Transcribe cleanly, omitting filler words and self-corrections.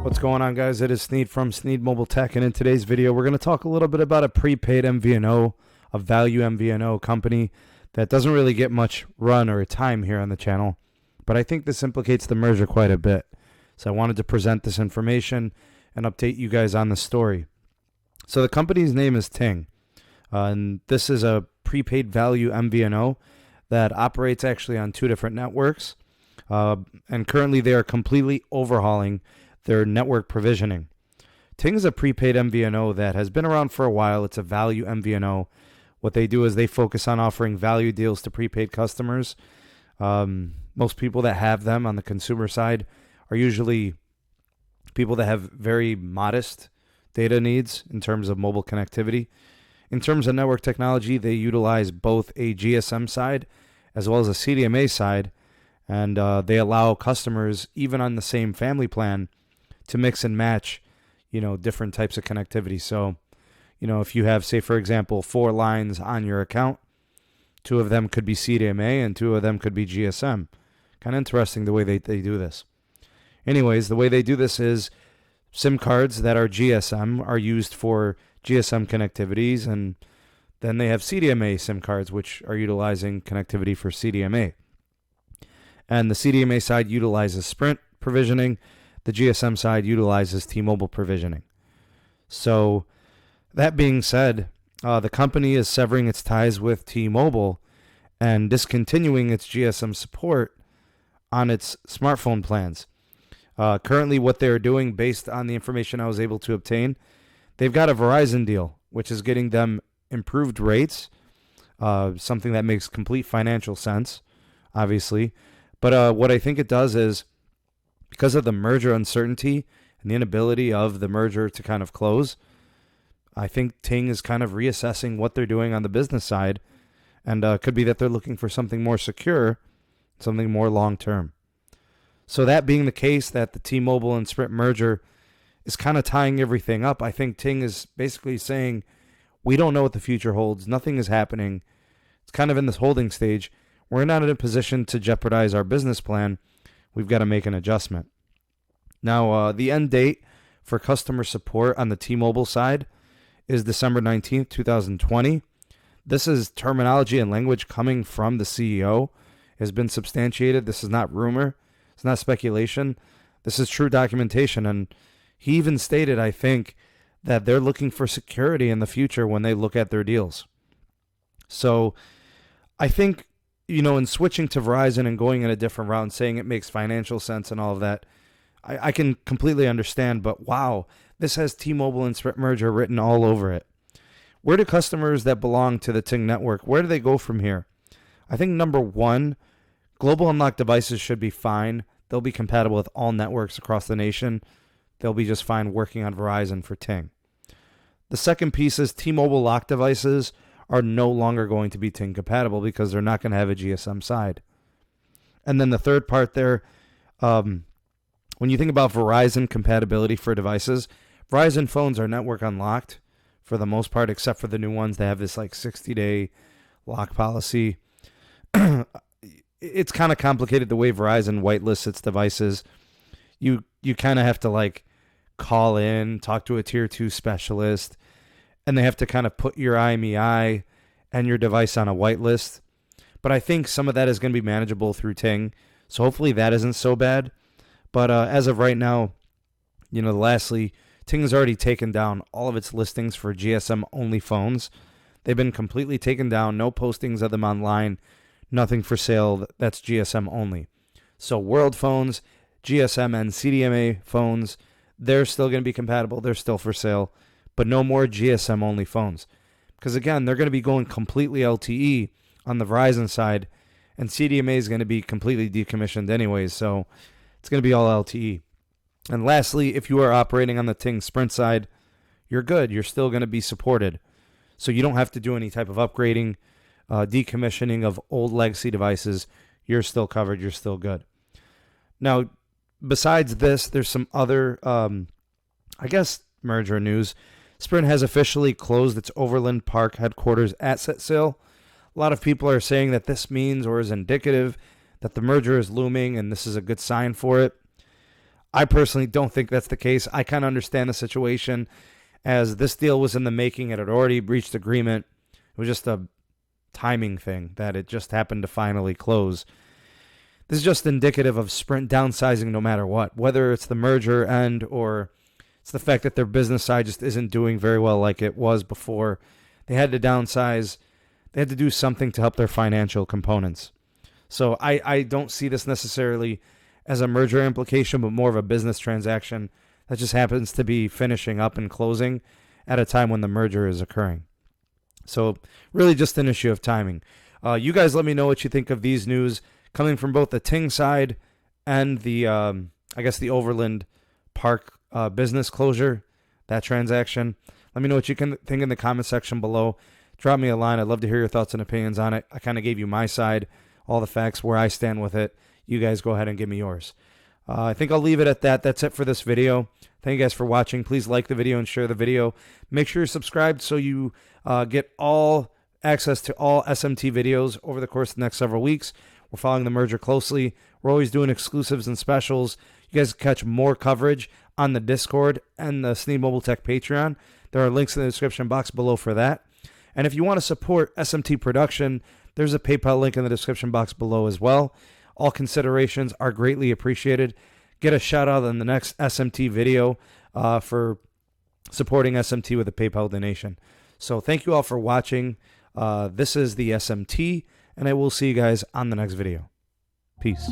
What's going on, guys? It is Sneed from Sneed Mobile Tech, and in today's video, we're going to talk a little bit about a prepaid MVNO, a value MVNO company that doesn't really get much run or time here on the channel, but I think this implicates the merger quite a bit. So I wanted to present this information and update you guys on the story. So the company's name is Ting, and this is a prepaid value MVNO that operates actually on two different networks, and currently they are completely overhauling their network provisioning. Ting is a prepaid MVNO that has been around for a while. It's a value MVNO. What they do is they focus on offering value deals to prepaid customers. Most people that have them on the consumer side are usually people that have very modest data needs in terms of mobile connectivity. In terms of network technology, they utilize both a GSM side as well as a CDMA side, and they allow customers, even on the same family plan, to mix and match, different types of connectivity. So, if you have, say, for example, 4 lines on your account, 2 of them could be CDMA and 2 of them could be GSM. Kind of interesting the way they do this. Anyways, the way they do this is SIM cards that are GSM are used for GSM connectivities, and then they have CDMA SIM cards, which are utilizing connectivity for CDMA. And the CDMA side utilizes Sprint provisioning. The GSM side utilizes T-Mobile provisioning. So that being said, the company is severing its ties with T-Mobile and discontinuing its GSM support on its smartphone plans. Currently, what they're doing, based on the information I was able to obtain, they've got a Verizon deal, which is getting them improved rates, something that makes complete financial sense, obviously. But what I think it does is, because of the merger uncertainty and the inability of the merger to kind of close, I think Ting is kind of reassessing what they're doing on the business side, and could be that they're looking for something more secure, something more long-term. So that being the case, that the T-Mobile and Sprint merger is kind of tying everything up, I think Ting is basically saying, we don't know what the future holds. Nothing is happening. It's kind of in this holding stage. We're not in a position to jeopardize our business plan. We've got to make an adjustment. Now, the end date for customer support on the T-Mobile side is December 19th, 2020. This is terminology and language coming from the CEO. It has been substantiated. This is not rumor. It's not speculation. This is true documentation. And he even stated, I think, that they're looking for security in the future when they look at their deals. So I think, in switching to Verizon and going in a different route and saying it makes financial sense and all of that, I can completely understand. But wow, this has T-Mobile and Sprint merger written all over it. Where do customers that belong to the Ting network, where do they go from here? I think number one, global unlocked devices should be fine. They'll be compatible with all networks across the nation. They'll be just fine working on Verizon for Ting. The second piece is T-Mobile locked devices are no longer going to be Ting compatible because they're not going to have a GSM side. And then the third part there, when you think about Verizon compatibility for devices, Verizon phones are network unlocked for the most part, except for the new ones that have this 60-day lock policy. It's kind of complicated the way Verizon whitelists its devices. You kind of have to call in, talk to a tier 2 specialist, and they have to kind of put your IMEI and your device on a whitelist. But I think some of that is going to be manageable through Ting, so hopefully that isn't so bad. But as of right now, lastly, Ting has already taken down all of its listings for GSM-only phones. They've been completely taken down, no postings of them online, nothing for sale that's GSM only. So World phones, GSM and CDMA phones, they're still going to be compatible. They're still for sale, but no more GSM-only phones. Because, again, they're going to be going completely LTE on the Verizon side, and CDMA is going to be completely decommissioned anyways, so it's going to be all LTE. And lastly, if you are operating on the Ting Sprint side, you're good. You're still going to be supported. So you don't have to do any type of upgrading, decommissioning of old legacy devices. You're still covered. You're still good. Now, besides this, there's some other, merger news. Sprint has officially closed its Overland Park headquarters asset sale. A lot of people are saying that this means or is indicative that the merger is looming and this is a good sign for it. I personally don't think that's the case. I kind of understand the situation, as this deal was in the making. It had already reached agreement. It was just a timing thing that it just happened to finally close. This is just indicative of Sprint downsizing no matter what, whether it's the merger end or it's the fact that their business side just isn't doing very well like it was before. They had to downsize. They had to do something to help their financial components. So I don't see this necessarily as a merger implication, but more of a business transaction that just happens to be finishing up and closing at a time when the merger is occurring. So really just an issue of timing. You guys let me know what you think of these news coming from both the Ting side and the, I guess, the Overland Park business closure, that transaction. Let me know what you can think in the comment section below. Drop me a line. I'd love to hear your thoughts and opinions on it. I kind of gave you my side, all the facts, where I stand with it. You guys go ahead and give me yours. I think I'll leave it at that. That's it for this video. Thank you guys for watching. Please like the video and share the video. Make sure you're subscribed so you get all access to all SMT videos over the course of the next several weeks. We're following the merger closely. We're always doing exclusives and specials. You guys catch more coverage on the Discord and the Sneed Mobile Tech Patreon. There are links in the description box below for that. And if you want to support SMT production, there's a PayPal link in the description box below as well. All considerations are greatly appreciated. Get a shout out on the next SMT video for supporting SMT with a PayPal donation. So thank you all for watching. This is the SMT, and I will see you guys on the next video. Peace.